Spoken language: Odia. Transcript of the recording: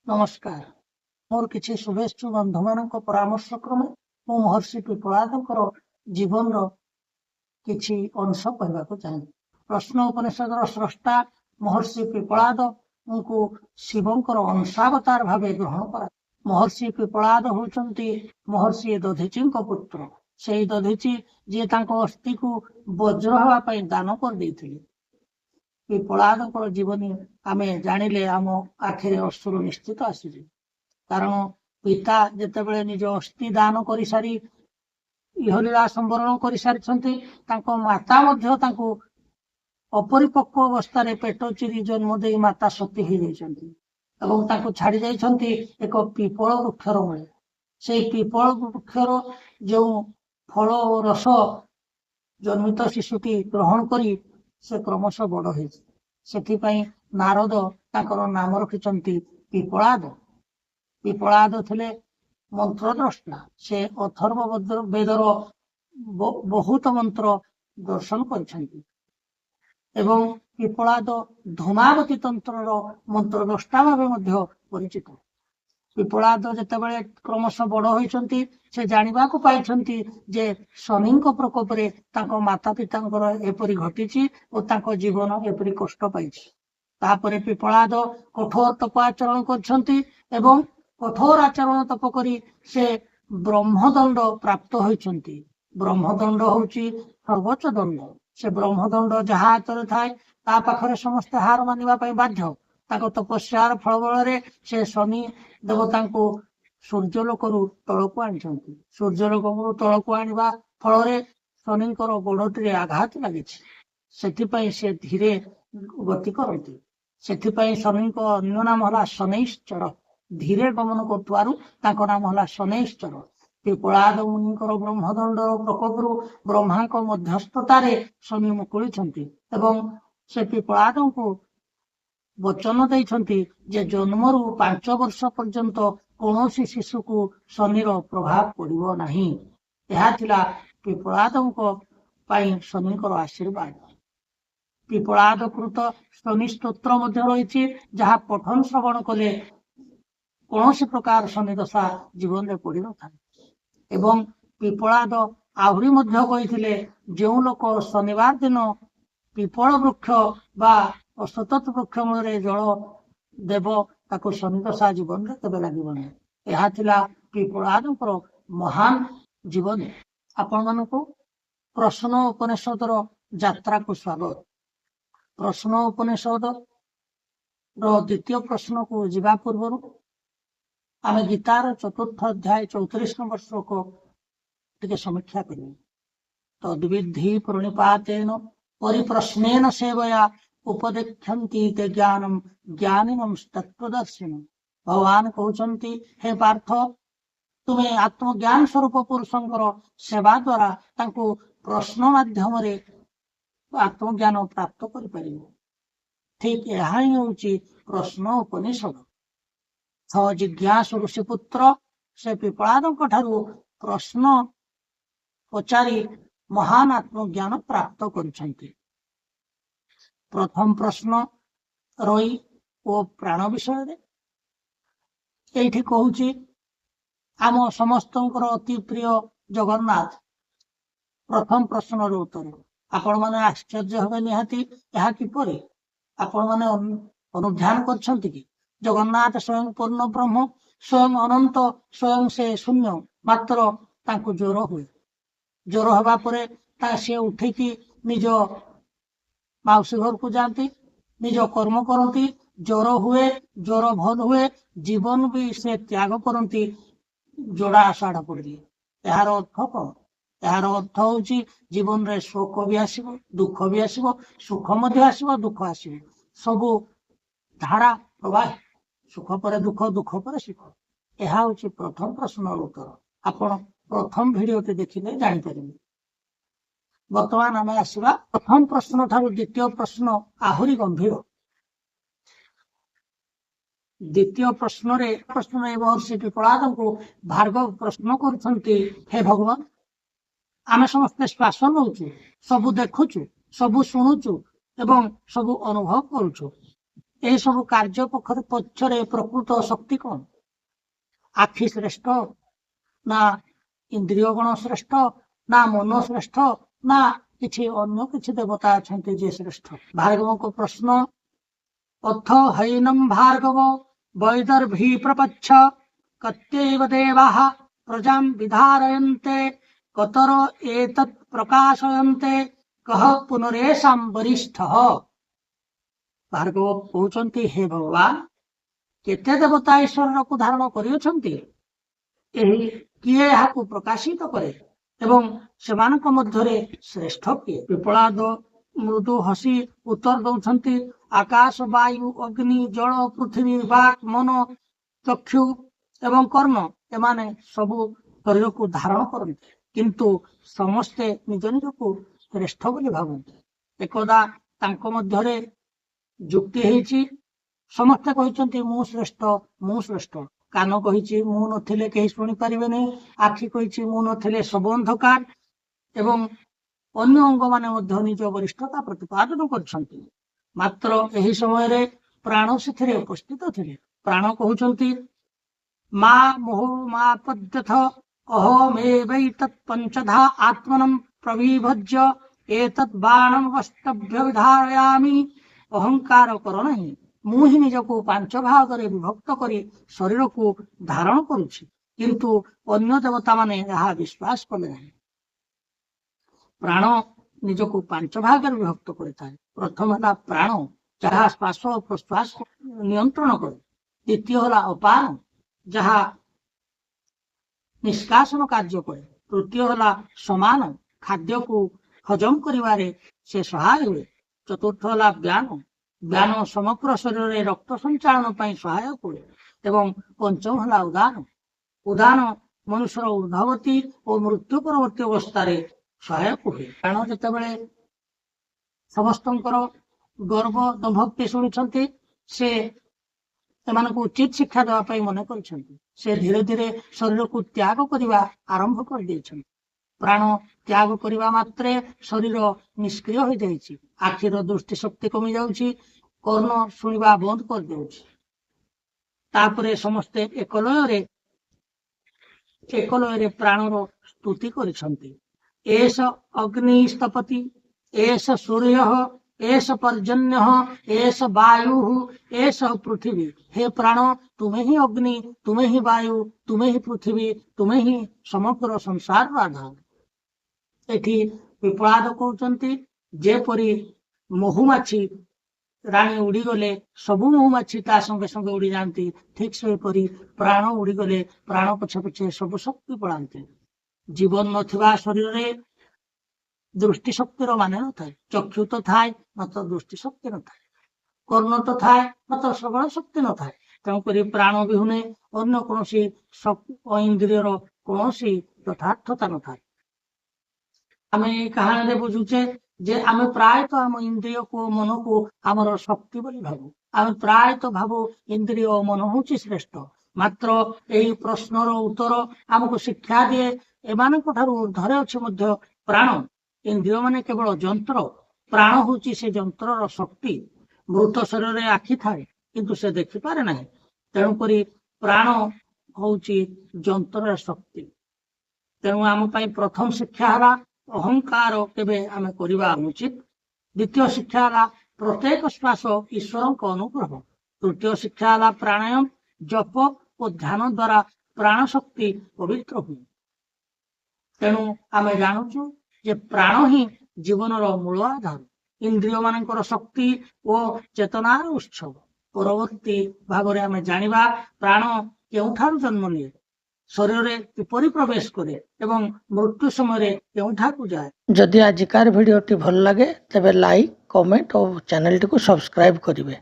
नमस्कार। मोर किछि शुभेच्छु बंधु मानक परामर्श क्रमे मु महर्षि पिपलादकर जीवन किछि अंश कहबाक चाहे। प्रश्न उपनिषदर स्रष्टा महर्षि पिपलाद उनको शिवंकर अंशावतार भावे ग्रहण करा। महर्षि पिपलाद होचंती महर्षि दधीची पुत्र। सेई दधीची जे तांको अस्थि को वज्र हवा पई दान कर देथिले। पिपलादकर जीवनी आमे जानिले आम आखिरे अश्रु निश्चित आसीजे। कारण पिता जेतेबेले निज अस्थि दान करि सारी इहलीला संवरण करि सारिछंती, तांको माता मध्य तांको अपरिपक्व अवस्था पेट चिरी जन्म दे माता सती हो जाइछंती एवं तांको छाड़ी जाइछंती एक पिपल वृक्षर मूले। से पिपल वृक्षर जो फल और रस जन्मित शिशुटी ग्रहण करी से क्रमश बड़ होइछि। सेथिपई नारद तांकर नाम रखिछंती पिपलाद। पिपलाद थिले मंत्रद्रष्टा। से अथर्व वेदर बहुत मंत्र दर्शन करिछंती एवं पिपलाद धूमावती तंत्रर मंत्रद्रष्टा भावे मध्य परिचित। पिपलाद जेतेबेले क्रमश बड़ होइछंती से जानिबाकु पाइछंती जे शनिଙ୍କ प्रकोपरे तांको माता पितांकर एपरि घटिछि और तांको जीवन एपरि कष्ट पाइछि। तापरे पिपलाद कठोर तप आचरण करछंती एवं कठोर आचरण तप करी से ब्रह्मदंड प्राप्त होइछंती। ब्रह्मदंड होउछि सर्वोच्च दंड। से ब्रह्मदंड जहा हातरे थाए ता पाखरे समस्त हार मानिबा पई बाध्य। ताको तपस्यार फल बଳରେ से शनि देवता को सूर्यलोकरू तलकू आनिछंती। सूर्यलोकरू तलकू आनिबा फଳରେ शनिଙ୍କର गोड़टिरे आघात लागिछि। सेथिपई से धीरे गति करती। सेथिपई शनिଙ୍କ अन्य नाम होला शनैश्चर। धीरे गमन करतुआरु ताको नाम होला शनैश्चर। पिपलाद मुनिଙ୍କର ब्रह्मदंडर प्रकोपरू ब्रह्माଙ୍କ मध्यस्थतारे शनि मुकुलिछंती एवं से पिपलादଙ୍କୁ वचन देइछंती जे जन्मरू 5 वर्ष पर्यंत कौनसी शिशु को शनिर प्रभाव पड़िबो नाही। यह थिला पिपलादଙ୍କ पई शनिଙ୍କର आशीर्वाद। पिपलाद कृत शनि स्तोत्र मध्य रहिछि जहा पठन श्रवण कले कौनसी प्रकार शनि दशा जीवन में पड़ न था। एवं पिपलाद आहुरी मध्य कहिथिले जो लोक शनिवार दिन पिपल वृक्ष बा असतत वृक्ष मूल जल देव ताको शनि दशा जीवन में केबे लागिबनी। यह थिला पिपलादଙ୍କର महान जीवन। आपण मानकु प्रश्न उपनिषदर यात्रा को स्वागत। प्रश्न उपनिषद द्वितीय प्रश्न को जीवा पूर्व आम गीतार 4th अध्याय 34 नंबर श्लोक टिके समीक्षा करिए। तद्विद्धि प्रणिपातेन परिप्रश्नेन सेवया उपदेक्षन्ति ते ज्ञानम ज्ञानिनम तत्वदर्शिनम। भगवान कहउछंती हे पार्थ तुम्हें आत्मज्ञान स्वरूप पुरुषंकर सेवा द्वारा तांको प्रश्न माध्यम रे आत्मज्ञान प्राप्त करि परिबो। ठीक यह ही होउची प्रश्न उपनिषद। जिज्ञासु ऋषिपुत्र से पिपलादଙ୍କ ठारू प्रश्न पचारि महान आत्मज्ञान प्राप्त करिछंती। प्रथम प्रश्न रई ओ प्राण विषय रे। एठी कहूची आम समस्तंकर अति प्रिय जगन्नाथ। प्रथम प्रश्न उत्तर आपण माने आश्चर्य हबे निहाती यह किपरि। आपण माने अनुध्यान करछंती कि जगन्नाथ स्वयं पूर्ण ब्रह्म, स्वयं अनंत, स्वयं से शून्य। मात्र तांको ज्वर हुए। ज्वर हवा परे ता से उठिकी निज माउसी घर को जाती, निज कर्म करती। ज्वर हुए, ज्वर भल हुए, जीवन भी से त्याग करती जोड़ा आषाढ़ पड़ी। यार अर्थ कौन? यार अर्थ होची जीवन रे शोक भी आसीबो, दुख भी आसीबो, सुख मध्य आसीबो, दुख आसीबो। सबु धारा प्रवाह। सुख पर दुख, दुख पर सुख। यह होची प्रथम प्रश्न उत्तर। आपण प्रथम वीडियो ते देखिले जानि परिबे। वर्तमान आम आसवा प्रथम प्रश्न ठारू द्वितीय प्रश्न आहुरी गंभीर। द्वितीय प्रश्न रे महर्षि पिपलाद को भार्गव प्रश्न करछंती हे भगवान आमे समस्त श्वास नौचु, सबु देखुचु, सबु शुणुचु एवं सबु अनुभव करुचु। এই ସବୁ କାର୍ଯ୍ୟ ପଛରେ ପ୍ରକୃତ ଶକ୍ତି କଣ? ଆଖି ଶ୍ରେଷ୍ଠ ନା ଇନ୍ଦ୍ରିୟ ଗଣ ଶ୍ରେଷ୍ଠ ନା ମନ ଶ୍ରେଷ୍ଠ ନା କିଛି ଅନ୍ୟ କିଛି ଦେବତା ଅଛନ୍ତି ଯେ ଶ୍ରେଷ୍ଠ? ଭାର୍ଗବଙ୍କ ପ୍ରଶ୍ନ, ଅଥ ହୈନମ୍ ଭାର୍ଗବ ବୈଦର୍ଭୀ ପ୍ରପଚ୍ଛ କତ୍ୟୈବ ଦେବାଃ ପ୍ରଜାଂ ବିଧାରୟନ୍ତେ କତର ଏତତ୍ ପ୍ରକାଶୟନ୍ତେ କହ ପୁନରେଷାଂ ବରିଷ୍ଠଃ। ଭାର୍ଗବ କହୁଛନ୍ତି, ହେ ଭଗବାନ, କେତେ ଦେବତା ଈଶ୍ୱରକୁ ଧାରଣ କରିଅଛନ୍ତି, ଏହି କିଏ ଏହାକୁ ପ୍ରକାଶିତ କରେ ଏବଂ ସେମାନଙ୍କ ମଧ୍ୟରେ ଶ୍ରେଷ୍ଠ କିଏ? ପିପଳାଦ ମୃଦୁ ହସି ଉତ୍ତର ଦଉଛନ୍ତି, ଆକାଶ, ବାୟୁ, ଅଗ୍ନି, ଜଳ, ପୃଥିବୀ, ବାକ୍, ମନ, ଚକ୍ଷୁ ଏବଂ କର୍ମ ଏମାନେ ସବୁ ଶରୀରକୁ ଧାରଣ କରନ୍ତି, କିନ୍ତୁ ସମସ୍ତେ ନିଜ ନିଜକୁ ଶ୍ରେଷ୍ଠ ବୋଲି ଭାବନ୍ତି। ଏକଦା ତାଙ୍କ ମଧ୍ୟରେ ଯୁକ୍ତି ହେଇଛି। ସମସ୍ତେ କହିଛନ୍ତି ମୁଁ ଶ୍ରେଷ୍ଠ, ମୁଁ ଶ୍ରେଷ୍ଠ। କାନ କହିଛି ମୁଁ ନଥିଲେ କେହି ଶୁଣିପାରିବେନି, ଆଖି କହିଛି ମୁଁ ନଥିଲେ ସବୁ ଅନ୍ଧକାର, ଏବଂ ଅନ୍ୟ ଅଙ୍ଗମାନେ ମଧ୍ୟ ନିଜ ବରିଷ୍ଠତା ପ୍ରତିପାଦନ କରିଛନ୍ତି। ମାତ୍ର ଏହି ସମୟରେ ପ୍ରାଣ ସେଥିରେ ଉପସ୍ଥିତ ଥିଲେ। ପ୍ରାଣ କହୁଛନ୍ତି, ମା ମୋହ ମା ପଦ୍ୟଥ ଅହମେବୈତତ୍ ପଞ୍ଚଧା ଆତ୍ମନଂ ପ୍ରବିଭଜ୍ୟ ଏତତ୍ ବାଣଂ ବଷ୍ଟଭ୍ୟ ବିଧାରୟାମି। ଅହଙ୍କାର କର ନାହିଁ, ମୁଁ ହିଁ ନିଜକୁ 5 ଭାଗରେ ବିଭକ୍ତ କରି ଶରୀରକୁ ଧାରଣ କରୁଛି, କିନ୍ତୁ ଅନ୍ୟ ଦେବତାମାନେ ଏହା ବିଶ୍ୱାସ କଲେ ନାହିଁ। ପ୍ରାଣ ନିଜକୁ 5 ଭାଗରେ ବିଭକ୍ତ କରିଥାଏ। ପ୍ରଥମ ହେଲା ପ୍ରାଣ, ଯାହା ଶ୍ୱାସ ଓ ପ୍ରଶ୍ୱାସ ନିୟନ୍ତ୍ରଣ କରେ। ଦ୍ୱିତୀୟ ହେଲା ଅପାନ, ଯାହା ନିଷ୍କାସନ କାର୍ଯ୍ୟ କରେ। ତୃତୀୟ ହେଲା ସମାନ, ଖାଦ୍ୟକୁ ହଜମ କରିବାରେ ସେ ସହାୟ ହୁଏ। ଚତୁର୍ଥ ହେଲା ଜ୍ଞାନ, ଜ୍ଞାନ ସମଗ୍ର ଶରୀରରେ ରକ୍ତ ସଞ୍ଚାଳନ ପାଇଁ ସହାୟକ ହୁଏ। ଏବଂ ପଞ୍ଚମ ହେଲା ଉଦାନ, ଉଦାନ ମନୁଷ୍ୟର ଉର୍ଦ୍ଧ୍ୱଗତି ଓ ମୃତ୍ୟୁ ପରବର୍ତ୍ତୀ ଅବସ୍ଥାରେ ସହାୟକ ହୁଏ। କାରଣ ଯେତେବେଳେ ସମସ୍ତଙ୍କର ଗର୍ବ ଦମ୍ଭକ୍ତି ଶୁଣିଛନ୍ତି, ସେ ଏମାନଙ୍କୁ ଉଚିତ ଶିକ୍ଷା ଦେବା ପାଇଁ ମନେ କରିଛନ୍ତି। ସେ ଧୀରେ ଧୀରେ ଶରୀରକୁ ତ୍ୟାଗ କରିବା ଆରମ୍ଭ କରିଦେଇଛନ୍ତି। ପ୍ରାଣ ତ୍ୟାଗ କରିବା ମାତ୍ରେ ଶରୀର ନିଷ୍କ୍ରିୟ ହୋଇଯାଇଛି। ଆଖିର ଦୃଷ୍ଟି ଶକ୍ତି କମି ଯାଉଛି, କର୍ଣ୍ଣ ଶୁଣିବା ବନ୍ଦ କରିଦେଉଛି। ତାପରେ ସମସ୍ତେ ଏକଲୟରେ ପ୍ରାଣର ସ୍ତୁତି କରିଛନ୍ତି। ଏଷ ଅଗ୍ନିସ୍ତପତି, ଏଷ ସୂର୍ଯ୍ୟ, ଏଷ ପର୍ଜନ୍ୟ, ଏଷ ବାୟୁ, ଏଷ ପୃଥିବୀ। ହେ ପ୍ରାଣ, ତୁମେ ହିଁ ଅଗ୍ନି, ତୁମେ ହିଁ ବାୟୁ, ତୁମେ ହିଁ ପୃଥିବୀ, ତୁମେ ହିଁ ସମଗ୍ର ସଂସାରର ଆଧାର। ଏଠି ପିପଳାଦ କହୁଛନ୍ତି, ଯେପରି ମହୁମାଛି ରାଣୀ ଉଡ଼ିଗଲେ ସବୁ ମହୁମାଛି ତା ସଙ୍ଗେ ସଙ୍ଗେ ଉଡ଼ି ଯାଆନ୍ତି, ଠିକ ସେହିପରି ପ୍ରାଣ ଉଡ଼ିଗଲେ ପ୍ରାଣ ପଛେ ପଛେ ସବୁ ଶକ୍ତି ପଳାନ୍ତି। ଜୀବନ ନଥିବା ଶରୀରରେ ଦୃଷ୍ଟି ଶକ୍ତିର ମାନେ ନଥାଏ। ଚକ୍ଷୁ ତ ଥାଏ, ମାତ୍ର ଦୃଷ୍ଟି ଶକ୍ତି ନଥାଏ। କର୍ଣ୍ଣ ତ ଥାଏ, ମାତ୍ର ଶ୍ରବଣ ଶକ୍ତି ନଥାଏ। ତେଣୁକରି ପ୍ରାଣ ବିହୁନେ ଅନ୍ୟ କୌଣସି ଇନ୍ଦ୍ରିୟର କୌଣସି ଯଥାର୍ଥତା ନଥାଏ। ଆମେ এই କାହାଣୀରେ ବୁଝୁଛେ ଯେ ଆମେ ପ୍ରାୟତଃ ଆମ ଇନ୍ଦ୍ରିୟକୁ ଓ ମନକୁ ଆମର ଶକ୍ତି ବୋଲି ଭାବୁ। ଆମେ ପ୍ରାୟତଃ ଭାବୁ ଇନ୍ଦ୍ରିୟ ଓ ମନ ହେଉଛି ଶ୍ରେଷ୍ଠ। ମାତ୍ର ଏହି ପ୍ରଶ୍ନର ଉତ୍ତର ଆମକୁ ଶିକ୍ଷା ଦିଏ, ଏମାନଙ୍କ ଠାରୁ ଉର୍ଦ୍ଧ୍ୱରେ ଅଛି ମଧ୍ୟ ପ୍ରାଣ। ଇନ୍ଦ୍ରିୟ ମାନେ କେବଳ ଯନ୍ତ୍ର, ପ୍ରାଣ ହେଉଛି ସେ ଯନ୍ତ୍ରର ଶକ୍ତି। ମୃତ ଶରୀରରେ ଆଖି ଥାଏ, କିନ୍ତୁ ସେ ଦେଖିପାରେ ନାହିଁ। ତେଣୁକରି ପ୍ରାଣ ହେଉଛି ଯନ୍ତ୍ରର ଶକ୍ତି। ତେଣୁ ଆମ ପାଇଁ ପ୍ରଥମ ଶିକ୍ଷା ହେଲା ଅହଙ୍କାର କେବେ ଆମେ କରିବା ଅନୁଚିତ। ଦ୍ୱିତୀୟ ଶିକ୍ଷା ହେଲା ପ୍ରତ୍ୟେକ ଶ୍ୱାସ ଈଶ୍ୱରଙ୍କ ଅନୁଗ୍ରହ। ତୃତୀୟ ଶିକ୍ଷା ହେଲା ପ୍ରାଣାୟାମ, ଜପ ଓ ଧ୍ୟାନ ଦ୍ୱାରା ପ୍ରାଣ ଶକ୍ତି ପବିତ୍ର ହୁଏ। ତେଣୁ ଆମେ ଜାଣୁଛୁ ଯେ ପ୍ରାଣ ହିଁ ଜୀବନର ମୂଳ ଆଧାର, ଇନ୍ଦ୍ରିୟ ମାନଙ୍କର ଶକ୍ତି ଓ ଚେତନାର ଉତ୍ସ। ପରବର୍ତ୍ତୀ ଭାଗରେ ଆମେ ଜାଣିବା ପ୍ରାଣ କେଉଁଠାରୁ ଜନ୍ମ ନିଏ, ଶରୀରରେ କିପରି ପ୍ରବେଶ କରେ ଏବଂ ମୃତ୍ୟୁ ସମୟରେ କେଉଁଠାକୁ ଯାଏ। ଯଦି ଆଜିକାର ଭିଡ଼ିଓଟି ଭଲ ଲାଗେ ତେବେ ଲାଇକ୍, କମେଣ୍ଟ ଓ ଚ୍ୟାନେଲଟିକୁ ସବସ୍କ୍ରାଇବ କରିବେ।